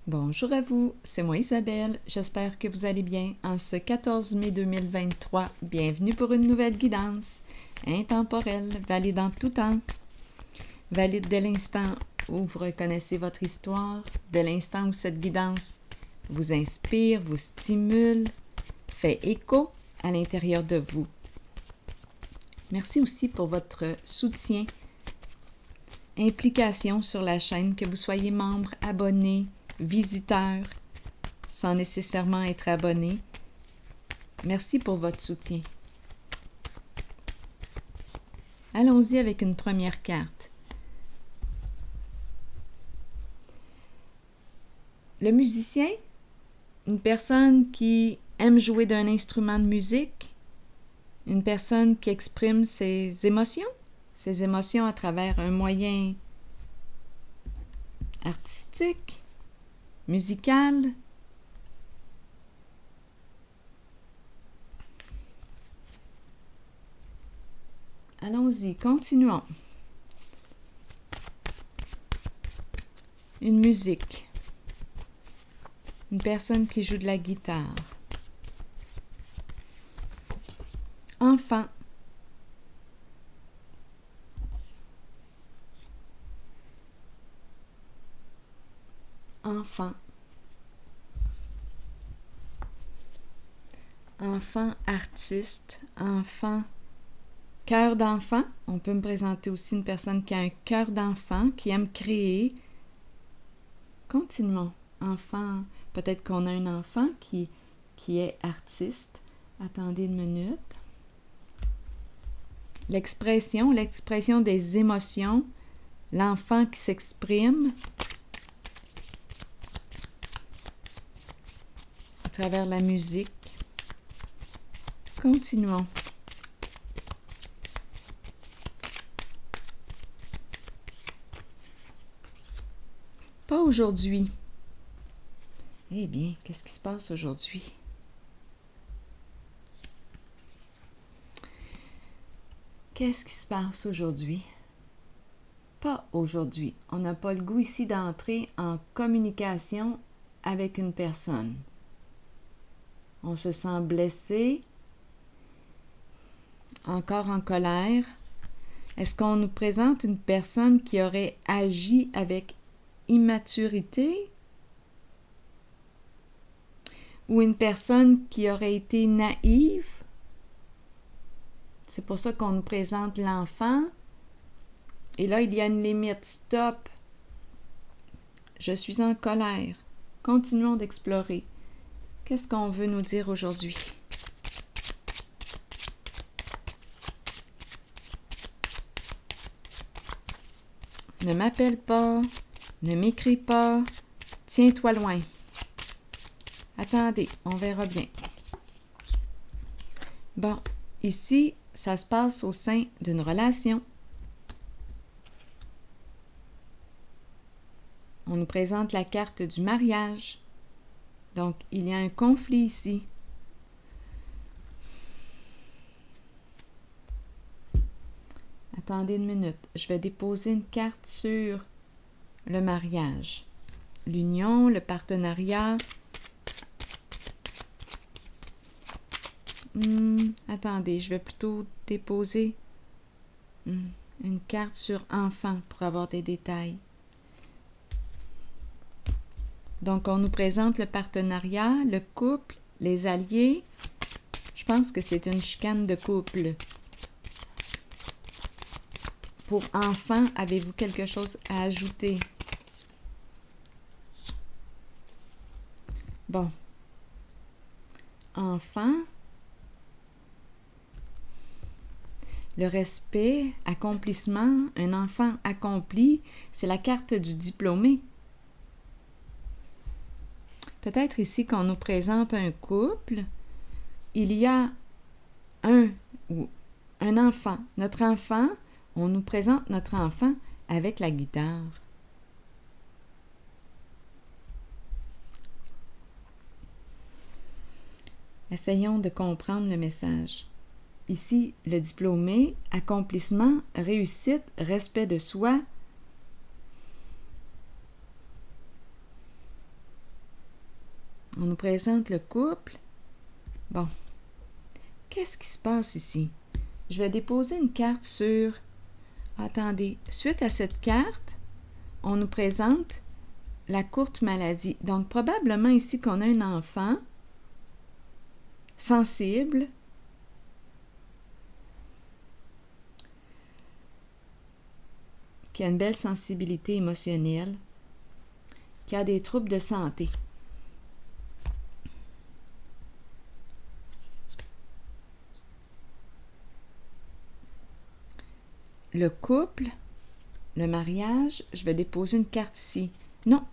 Bonjour à vous, c'est moi Isabelle, j'espère que vous allez bien. En ce 14 mai 2023, bienvenue pour une nouvelle guidance intemporelle, valide en tout temps. Valide dès l'instant où vous reconnaissez votre histoire, dès l'instant où cette guidance vous inspire, vous stimule, fait écho à l'intérieur de vous. Merci aussi pour votre soutien, implication sur la chaîne, que vous soyez membre, abonné, visiteur, sans nécessairement être abonné. Merci pour votre soutien. Allons-y avec une première carte. Le musicien, une personne qui aime jouer d'un instrument de musique, une personne qui exprime ses émotions à travers un moyen artistique, musical. Allons-y, continuons. Une musique. Une personne qui joue de la guitare. Enfant. Enfant. Enfant artiste. Enfant. Cœur d'enfant. On peut me présenter aussi une personne qui a un cœur d'enfant, qui aime créer. Continuons. Enfant. Peut-être qu'on a un enfant qui est artiste. Attendez une minute. L'expression des émotions. L'enfant qui s'exprime à travers la musique. Continuons. Pas aujourd'hui. Eh bien, qu'est-ce qui se passe aujourd'hui? Qu'est-ce qui se passe aujourd'hui? Pas aujourd'hui. On n'a pas le goût ici d'entrer en communication avec une personne. On se sent blessé, encore en colère. Est-ce qu'on nous présente une personne qui aurait agi avec immaturité? Ou une personne qui aurait été naïve? C'est pour ça qu'on nous présente l'enfant. Et là, il y a une limite. Stop. Je suis en colère. Continuons d'explorer. Qu'est-ce qu'on veut nous dire aujourd'hui? Ne m'appelle pas. Ne m'écris pas. Tiens-toi loin. Attendez, on verra bien. Bon, ici, ça se passe au sein d'une relation. On nous présente la carte du mariage. Donc, il y a un conflit ici. Attendez une minute. Je vais déposer une carte sur le mariage. L'union, le partenariat. Attendez, je vais plutôt déposer une carte sur enfant pour avoir des détails. Donc, on nous présente le partenariat, le couple, les alliés. Je pense que c'est une chicane de couple. Pour enfant, avez-vous quelque chose à ajouter? Bon. Enfant. Le respect, accomplissement, un enfant accompli, c'est la carte du diplômé. Peut-être ici qu'on nous présente un couple. Il y a un enfant. Notre enfant, on nous présente notre enfant avec la guitare. Essayons de comprendre le message. Ici, le diplômé, accomplissement, réussite, respect de soi. On nous présente le couple. Bon, qu'est-ce qui se passe ici? Je vais déposer une carte sur... Attendez, suite à cette carte, on nous présente la courte maladie. Donc, probablement ici qu'on a un enfant sensible, qui a une belle sensibilité émotionnelle, qui a des troubles de santé. Le couple, le mariage, je vais déposer une carte ici. Non,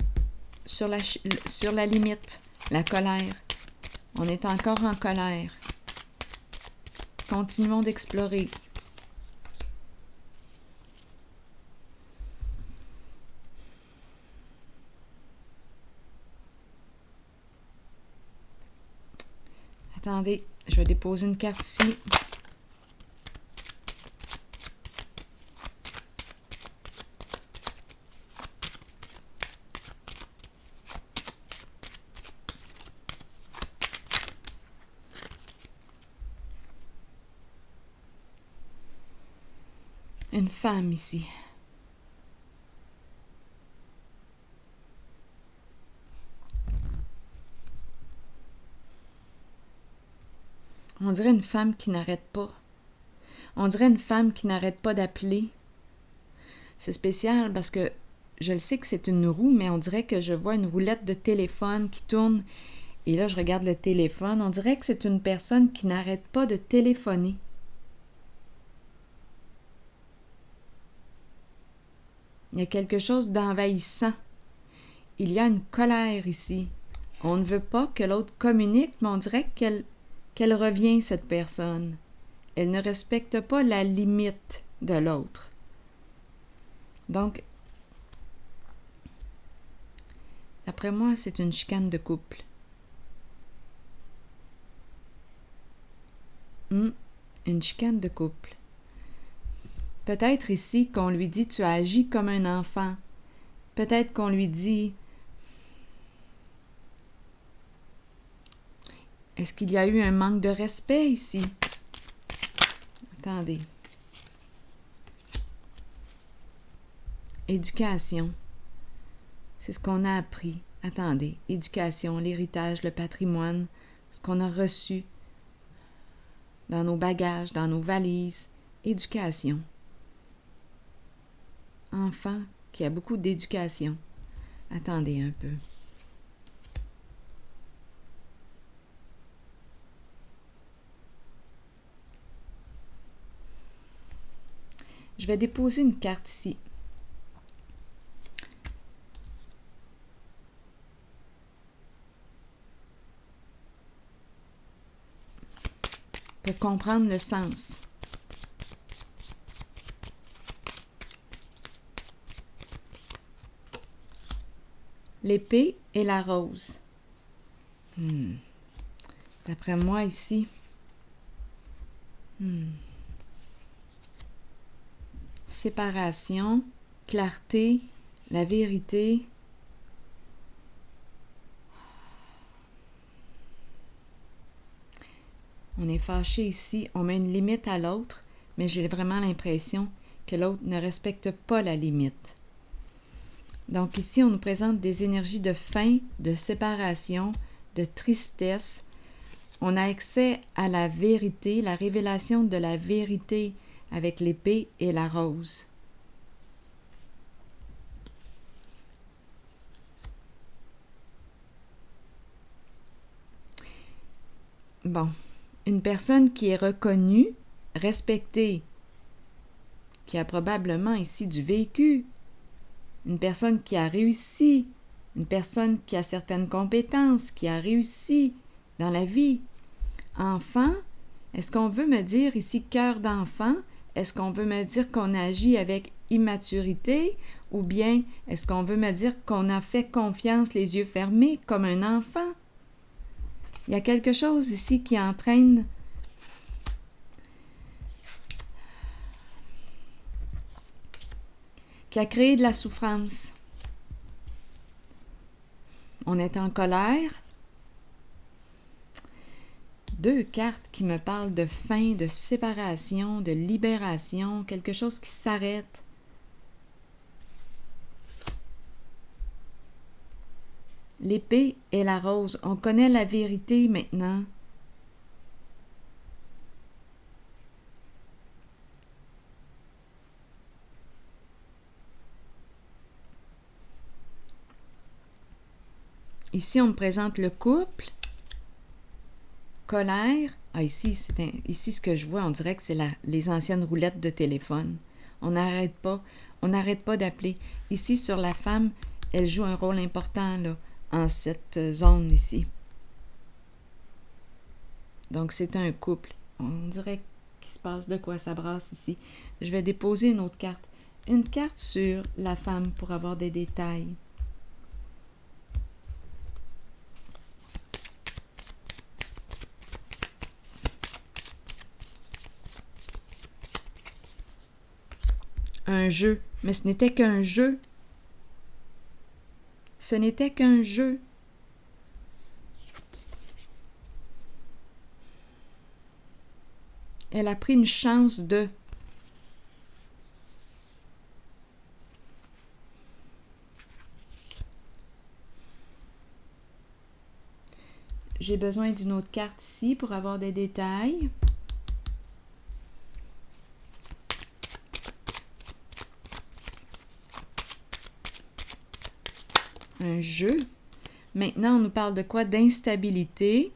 sur la limite, la colère. On est encore en colère. Continuons d'explorer. Attendez, je vais déposer une carte ici. Une femme ici. On dirait une femme qui n'arrête pas. On dirait une femme qui n'arrête pas d'appeler. C'est spécial parce que je le sais que c'est une roue, mais on dirait que je vois une roulette de téléphone qui tourne. Et là, je regarde le téléphone. On dirait que c'est une personne qui n'arrête pas de téléphoner. Il y a quelque chose d'envahissant. Il y a une colère ici. On ne veut pas que l'autre communique, mais on dirait qu'elle revient, cette personne. Elle ne respecte pas la limite de l'autre. Donc, d'après moi, c'est une chicane de couple. Une chicane de couple. Peut-être ici qu'on lui dit « tu as agi comme un enfant ». Peut-être qu'on lui dit « est-ce qu'il y a eu un manque de respect ici? » Attendez. Éducation. C'est ce qu'on a appris. Attendez. Éducation, l'héritage, le patrimoine, ce qu'on a reçu dans nos bagages, dans nos valises. Éducation. Enfant qui a beaucoup d'éducation. Attendez un peu. Je vais déposer une carte ici. Pour comprendre le sens. L'épée et la rose. D'après moi, ici, séparation, clarté, la vérité. On est fâché ici, on met une limite à l'autre, mais j'ai vraiment l'impression que l'autre ne respecte pas la limite. Donc ici, on nous présente des énergies de faim, de séparation, de tristesse. On a accès à la vérité, la révélation de la vérité avec l'épée et la rose. Bon, une personne qui est reconnue, respectée, qui a probablement ici du vécu, une personne qui a réussi, une personne qui a certaines compétences, qui a réussi dans la vie. Enfant, est-ce qu'on veut me dire ici cœur d'enfant? Est-ce qu'on veut me dire qu'on agit avec immaturité? Ou bien est-ce qu'on veut me dire qu'on a fait confiance les yeux fermés comme un enfant? Il y a quelque chose ici qui entraîne qui a créé de la souffrance. On est en colère. 2 cartes qui me parlent de fin, de séparation, de libération, quelque chose qui s'arrête. L'épée et la rose. On connaît la vérité maintenant. Ici, on me présente le couple. Colère. Ah, ici, ici, ce que je vois, on dirait que c'est les anciennes roulettes de téléphone. On n'arrête pas d'appeler. Ici, sur la femme, elle joue un rôle important, là, en cette zone ici. Donc, c'est un couple. On dirait qu'il se passe de quoi, ça brasse ici. Je vais déposer une autre carte. Une carte sur la femme pour avoir des détails. Un jeu. Mais ce n'était qu'un jeu. Ce n'était qu'un jeu. Elle a pris une chance de... J'ai besoin d'une autre carte ici pour avoir des détails. Un jeu. Maintenant, on nous parle de quoi? D'instabilité.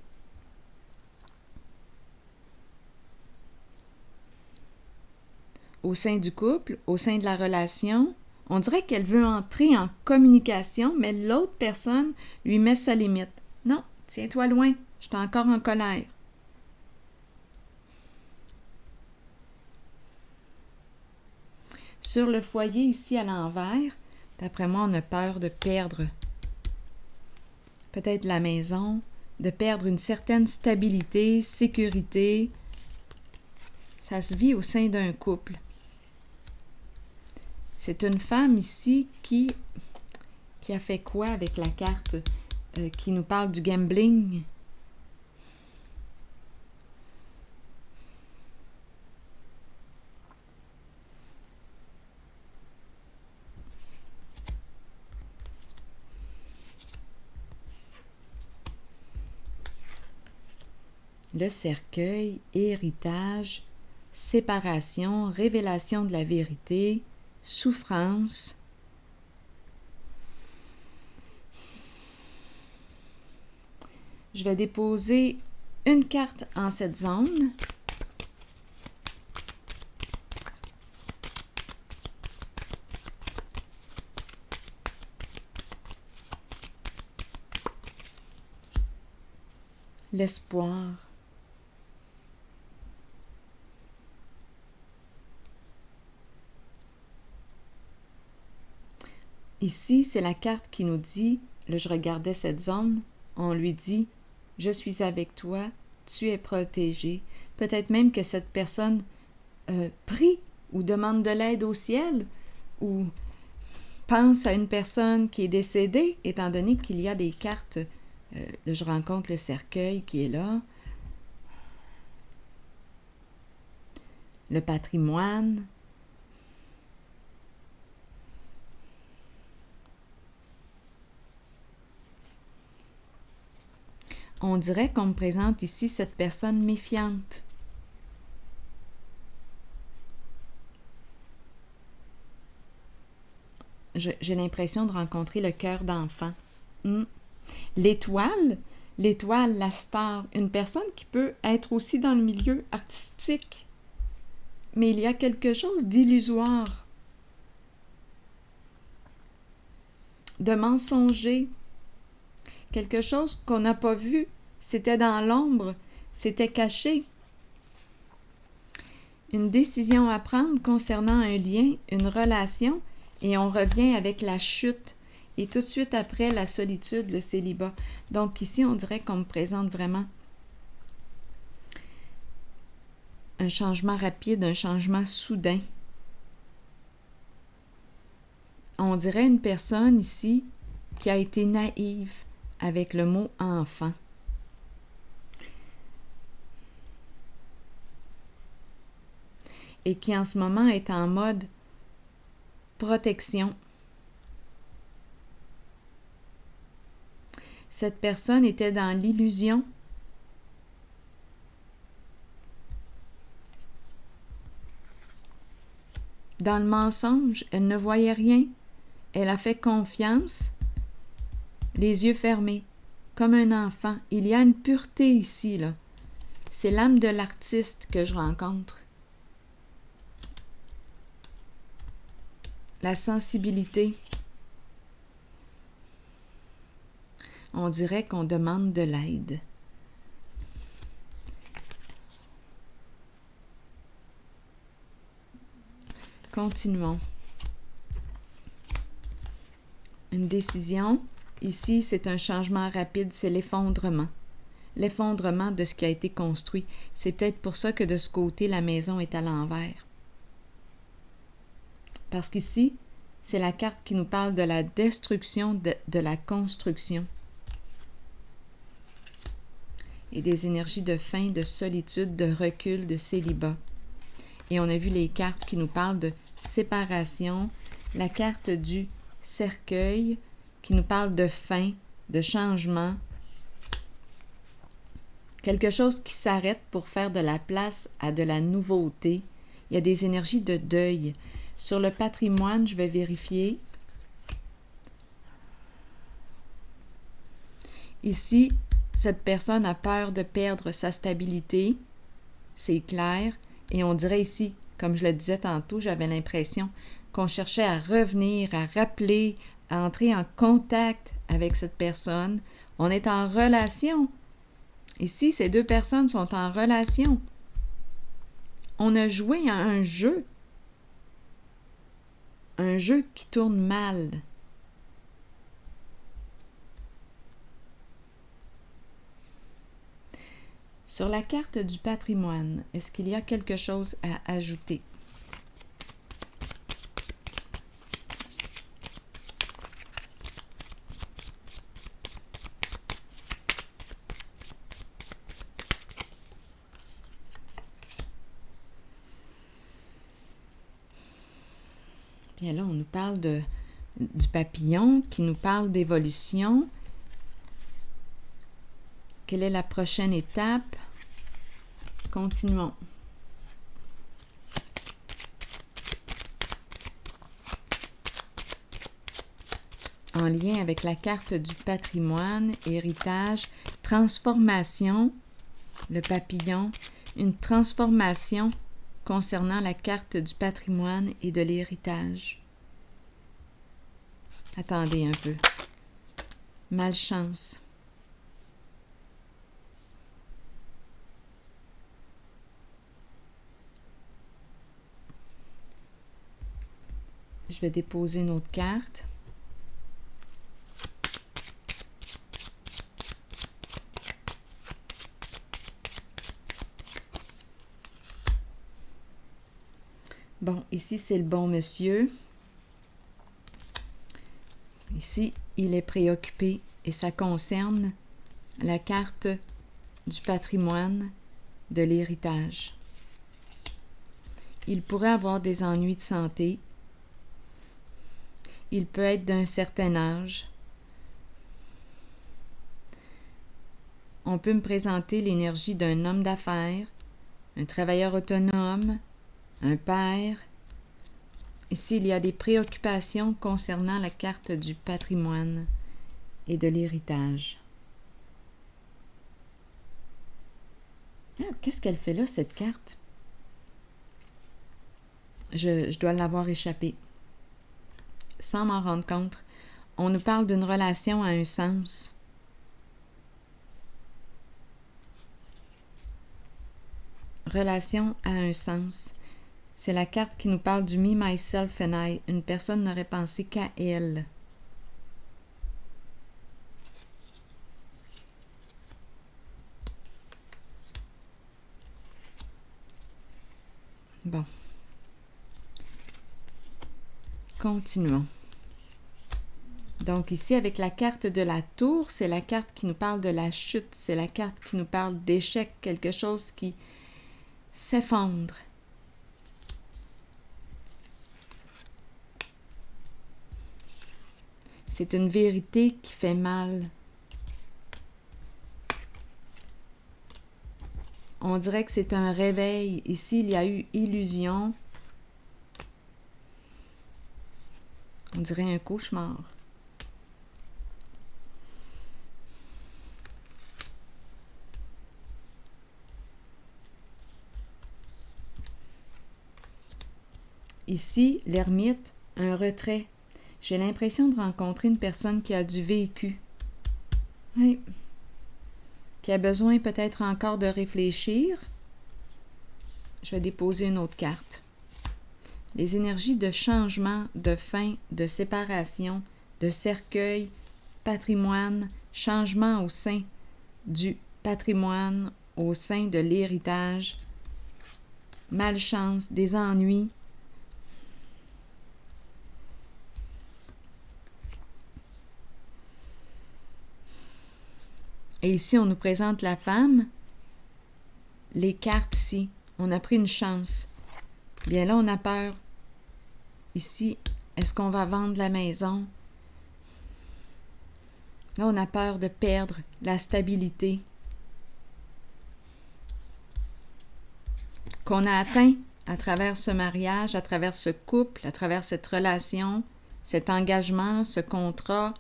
Au sein du couple, au sein de la relation. On dirait qu'elle veut entrer en communication, mais l'autre personne lui met sa limite. Non, tiens-toi loin, je suis encore en colère. Sur le foyer, ici à l'envers, d'après moi, on a peur de perdre peut-être la maison, de perdre une certaine stabilité, sécurité. Ça se vit au sein d'un couple. C'est une femme ici qui a fait quoi avec la carte qui nous parle du gambling? Le cercueil, héritage, séparation, révélation de la vérité, souffrance. Je vais déposer une carte en cette zone. L'espoir. Ici, c'est la carte qui nous dit, là je regardais cette zone, on lui dit « Je suis avec toi, tu es protégé ». Peut-être même que cette personne prie ou demande de l'aide au ciel ou pense à une personne qui est décédée, étant donné qu'il y a des cartes. Là, je rencontre le cercueil qui est là. Le patrimoine. On dirait qu'on me présente ici cette personne méfiante. J'ai l'impression de rencontrer le cœur d'enfant. L'étoile, la star, une personne qui peut être aussi dans le milieu artistique. Mais il y a quelque chose d'illusoire, de mensonger, quelque chose qu'on n'a pas vu, c'était dans l'ombre, c'était caché. Une décision à prendre concernant un lien, une relation, et on revient avec la chute. Et tout de suite après, la solitude, le célibat. Donc ici, on dirait qu'on me présente vraiment un changement rapide, un changement soudain. On dirait une personne ici qui a été naïve avec le mot « enfant ». et qui en ce moment est en mode protection. Cette personne était dans l'illusion. Dans le mensonge, elle ne voyait rien. Elle a fait confiance, les yeux fermés, comme un enfant. Il y a une pureté ici, là. C'est l'âme de l'artiste que je rencontre. La sensibilité. On dirait qu'on demande de l'aide. Continuons. Une décision. Ici, c'est un changement rapide, c'est l'effondrement. L'effondrement de ce qui a été construit. C'est peut-être pour ça que de ce côté, la maison est à l'envers. Parce qu'ici, c'est la carte qui nous parle de la destruction de la construction. Et des énergies de fin, de solitude, de recul, de célibat. Et on a vu les cartes qui nous parlent de séparation, la carte du cercueil qui nous parle de fin, de changement, quelque chose qui s'arrête pour faire de la place à de la nouveauté. Il y a des énergies de deuil. Sur le patrimoine, je vais vérifier. Ici, cette personne a peur de perdre sa stabilité, c'est clair, et on dirait ici, comme je le disais tantôt, j'avais l'impression qu'on cherchait à revenir, à rappeler, à entrer en contact avec cette personne. On est en relation. Ici, ces deux personnes sont en relation. On a joué à un jeu qui tourne mal. Sur la carte du patrimoine, est-ce qu'il y a quelque chose à ajouter? Bien là, on nous parle du papillon qui nous parle d'évolution. Quelle est la prochaine étape? Continuons. En lien avec la carte du patrimoine, héritage, transformation, le papillon, une transformation concernant la carte du patrimoine et de l'héritage. Attendez un peu. Malchance. Je vais déposer une autre carte. Bon, ici, c'est le bon monsieur. Ici, il est préoccupé et ça concerne la carte du patrimoine, de l'héritage. Il pourrait avoir des ennuis de santé. Il peut être d'un certain âge. On peut me présenter l'énergie d'un homme d'affaires, un travailleur autonome, un père. Ici, il y a des préoccupations concernant la carte du patrimoine et de l'héritage. Ah, qu'est-ce qu'elle fait là, cette carte? Je dois l'avoir échappé. Sans m'en rendre compte, on nous parle d'une relation à un sens. Relation à un sens. C'est la carte qui nous parle du me, myself and I. Une personne n'aurait pensé qu'à elle. Bon. Continuons. Donc ici, avec la carte de la tour, c'est la carte qui nous parle de la chute. C'est la carte qui nous parle d'échec, quelque chose qui s'effondre. C'est une vérité qui fait mal. On dirait que c'est un réveil. Ici, il y a eu illusion. On dirait un cauchemar. Ici, l'ermite, un retrait. J'ai l'impression de rencontrer une personne qui a du vécu. Oui. Qui a besoin peut-être encore de réfléchir. Je vais déposer une autre carte. Les énergies de changement, de fin, de séparation, de cercueil, patrimoine, changement au sein du patrimoine, au sein de l'héritage, malchance, des ennuis. Et ici, on nous présente la femme. Les cartes ici, on a pris une chance. Bien là, on a peur. Ici, est-ce qu'on va vendre la maison? Là, on a peur de perdre la stabilité qu'on a atteint à travers ce mariage, à travers ce couple, à travers cette relation, cet engagement, ce contrat.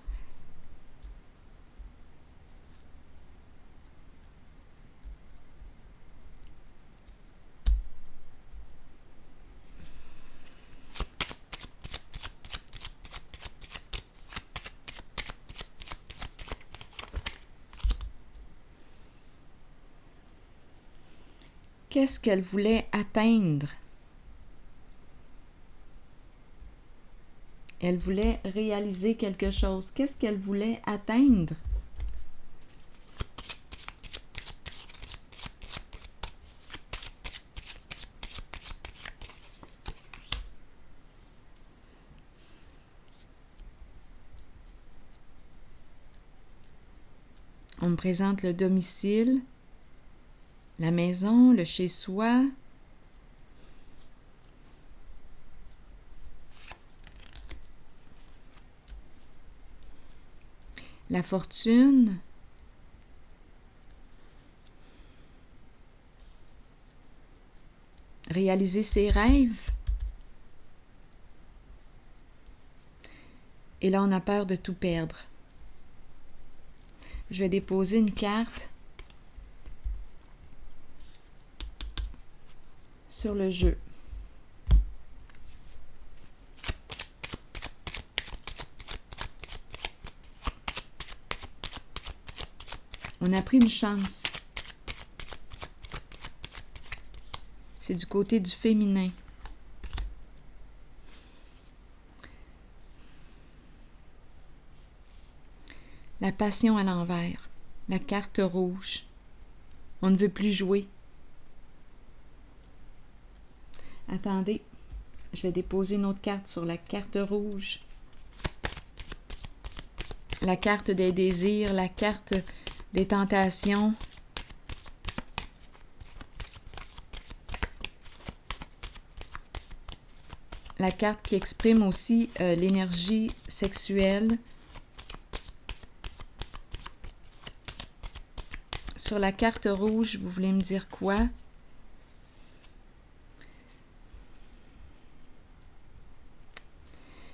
Qu'est-ce qu'elle voulait atteindre? Elle voulait réaliser quelque chose. Qu'est-ce qu'elle voulait atteindre? On me présente le domicile, la maison, le chez-soi. La fortune. Réaliser ses rêves. Et là, on a peur de tout perdre. Je vais déposer une carte sur le jeu. On a pris une chance. C'est du côté du féminin. La passion à l'envers. La carte rouge. On ne veut plus jouer. Attendez, je vais déposer une autre carte sur la carte rouge. La carte des désirs, la carte des tentations. La carte qui exprime aussi l'énergie sexuelle. Sur la carte rouge, vous voulez me dire quoi?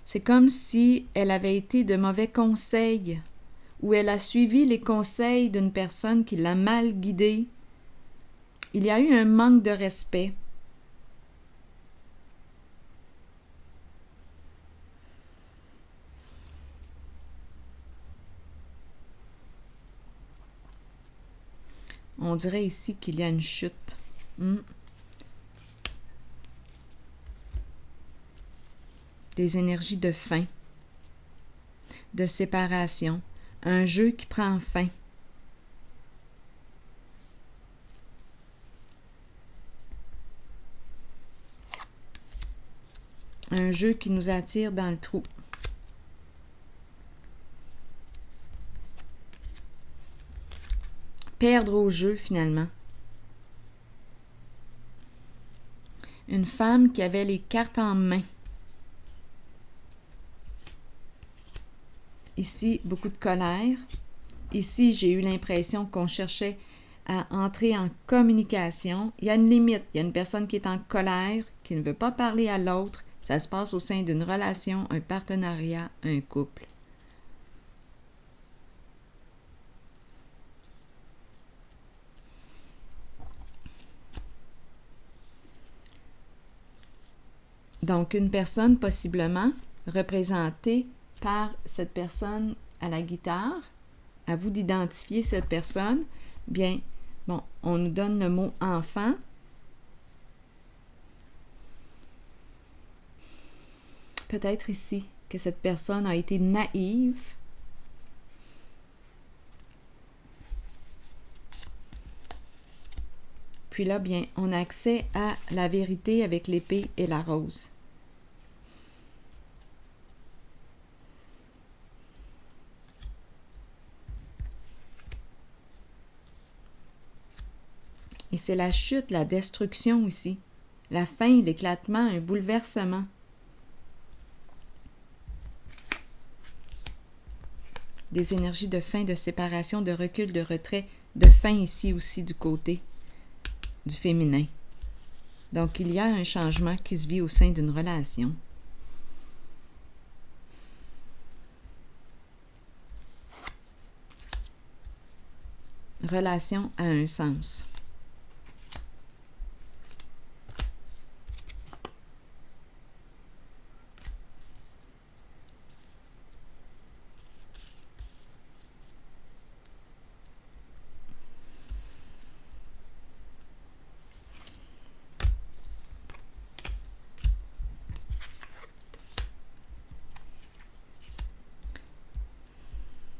C'est comme si elle avait été de mauvais conseils, ou elle a suivi les conseils d'une personne qui l'a mal guidée. Il y a eu un manque de respect. On dirait ici qu'il y a une chute. Des énergies de fin, de séparation, un jeu qui prend fin. Un jeu qui nous attire dans le trou. Perdre au jeu, finalement. Une femme qui avait les cartes en main. ici, beaucoup de colère. Ici, j'ai eu l'impression qu'on cherchait à entrer en communication. Il y a une limite. Il y a une personne qui est en colère, qui ne veut pas parler à l'autre. Ça se passe au sein d'une relation, un partenariat, un couple. Donc, une personne possiblement représentée par cette personne à la guitare. À vous d'identifier cette personne. Bien, bon, on nous donne le mot enfant. Peut-être ici que cette personne a été naïve. Puis là, bien, on a accès à la vérité avec l'épée et la rose. Et c'est la chute, la destruction ici. La fin, l'éclatement, un bouleversement. Des énergies de fin, de séparation, de recul, de retrait, de fin ici aussi du côté du féminin. Donc, il y a un changement qui se vit au sein d'une relation. Relation a un sens.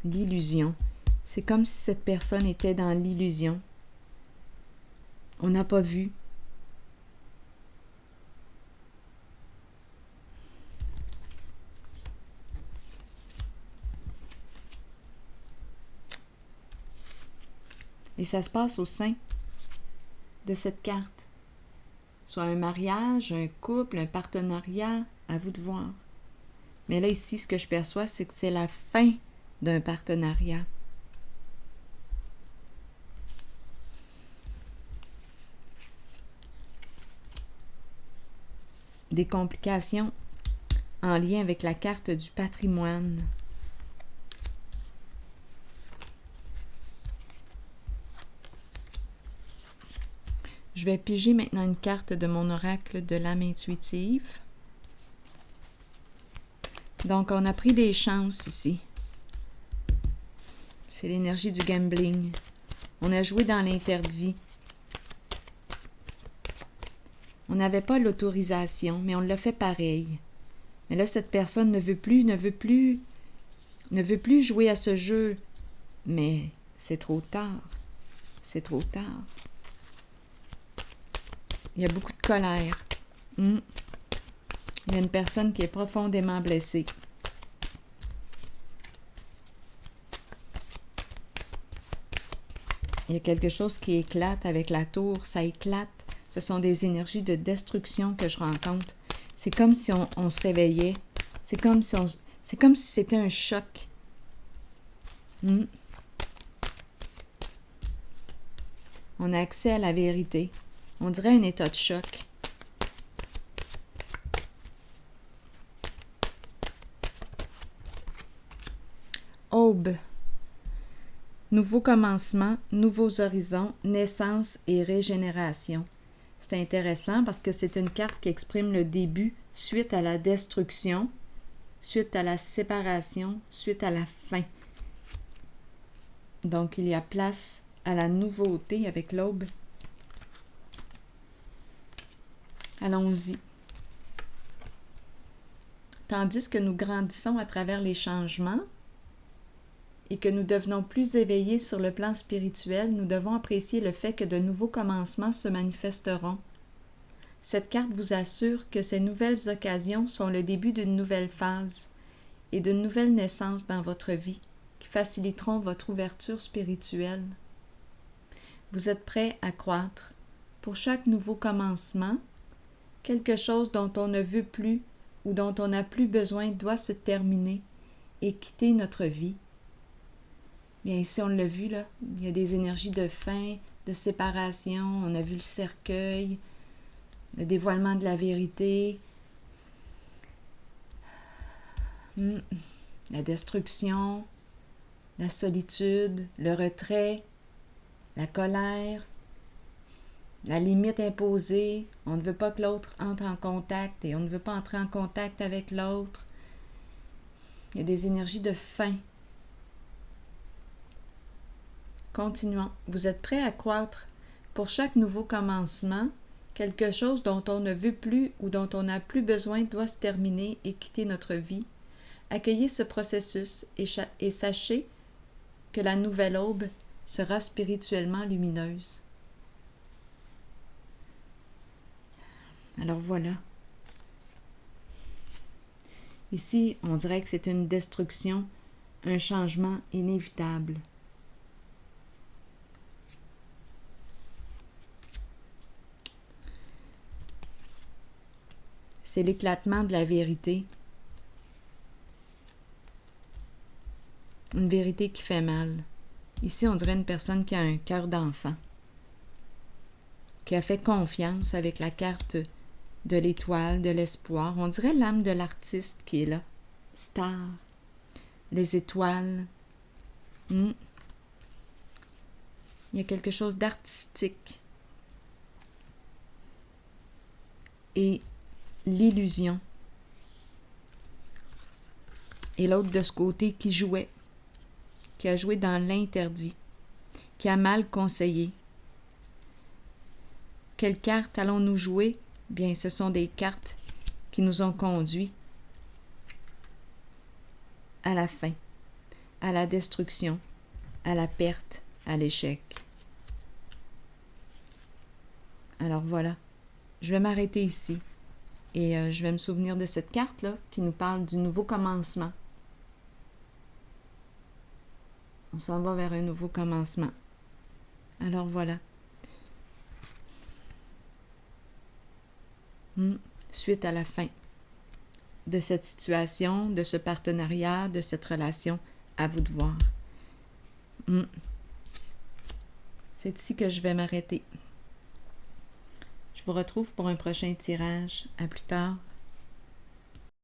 L'illusion. C'est comme si cette personne était dans l'illusion. On n'a pas vu. Et ça se passe au sein de cette carte. Soit un mariage, un couple, un partenariat, à vous de voir. Mais là, ici, ce que je perçois, c'est que c'est la fin d'un partenariat. Des complications en lien avec la carte du patrimoine. Je vais piger maintenant une carte de mon oracle de l'âme intuitive. Donc, on a pris des chances ici. C'est l'énergie du gambling. On a joué dans l'interdit. On n'avait pas l'autorisation, mais on l'a fait pareil. Mais là, cette personne ne veut plus jouer à ce jeu. Mais c'est trop tard. C'est trop tard. Il y a beaucoup de colère. Il y a une personne qui est profondément blessée. Il y a quelque chose qui éclate avec la tour. Ça éclate. Ce sont des énergies de destruction que je rencontre. C'est comme si on se réveillait. C'est comme si c'était un choc. On a accès à la vérité. On dirait un état de choc. Aube. Nouveau commencement, nouveaux horizons, naissance et régénération. C'est intéressant parce que c'est une carte qui exprime le début suite à la destruction, suite à la séparation, suite à la fin. Donc, il y a place à la nouveauté avec l'aube. Allons-y. Tandis que nous grandissons à travers les changements et que nous devenons plus éveillés sur le plan spirituel, nous devons apprécier le fait que de nouveaux commencements se manifesteront. Cette carte vous assure que ces nouvelles occasions sont le début d'une nouvelle phase et d'une nouvelle naissance dans votre vie qui faciliteront votre ouverture spirituelle. Vous êtes prêts à croître. Pour chaque nouveau commencement, quelque chose dont on ne veut plus ou dont on n'a plus besoin doit se terminer et quitter notre vie. Bien, ici, on l'a vu, là, il y a des énergies de fin, de séparation, on a vu le cercueil, le dévoilement de la vérité, la destruction, la solitude, le retrait, la colère, la limite imposée, on ne veut pas que l'autre entre en contact et on ne veut pas entrer en contact avec l'autre. Il y a des énergies de fin. Continuons. Vous êtes prêts à croître pour chaque nouveau commencement. Quelque chose dont on ne veut plus ou dont on n'a plus besoin doit se terminer et quitter notre vie. Accueillez ce processus et sachez que la nouvelle aube sera spirituellement lumineuse. Alors voilà. Ici, on dirait que c'est une destruction, un changement inévitable. C'est l'éclatement de la vérité. Une vérité qui fait mal. Ici, on dirait une personne qui a un cœur d'enfant, qui a fait confiance avec la carte de l'étoile, de l'espoir. On dirait l'âme de l'artiste qui est là. Star, les étoiles. Il y a quelque chose d'artistique. Et l'illusion. Et l'autre de ce côté qui jouait, qui a joué dans l'interdit, qui a mal conseillé. Quelles cartes allons-nous jouer? Bien, ce sont des cartes qui nous ont conduits à la fin, à la destruction, à la perte, à l'échec. Alors voilà, je vais m'arrêter ici et je vais me souvenir de cette carte-là qui nous parle du nouveau commencement. On s'en va vers un nouveau commencement. Alors voilà. Suite à la fin de cette situation, de ce partenariat, de cette relation, à vous de voir. C'est ici que je vais m'arrêter. Je vous retrouve pour un prochain tirage. À plus tard.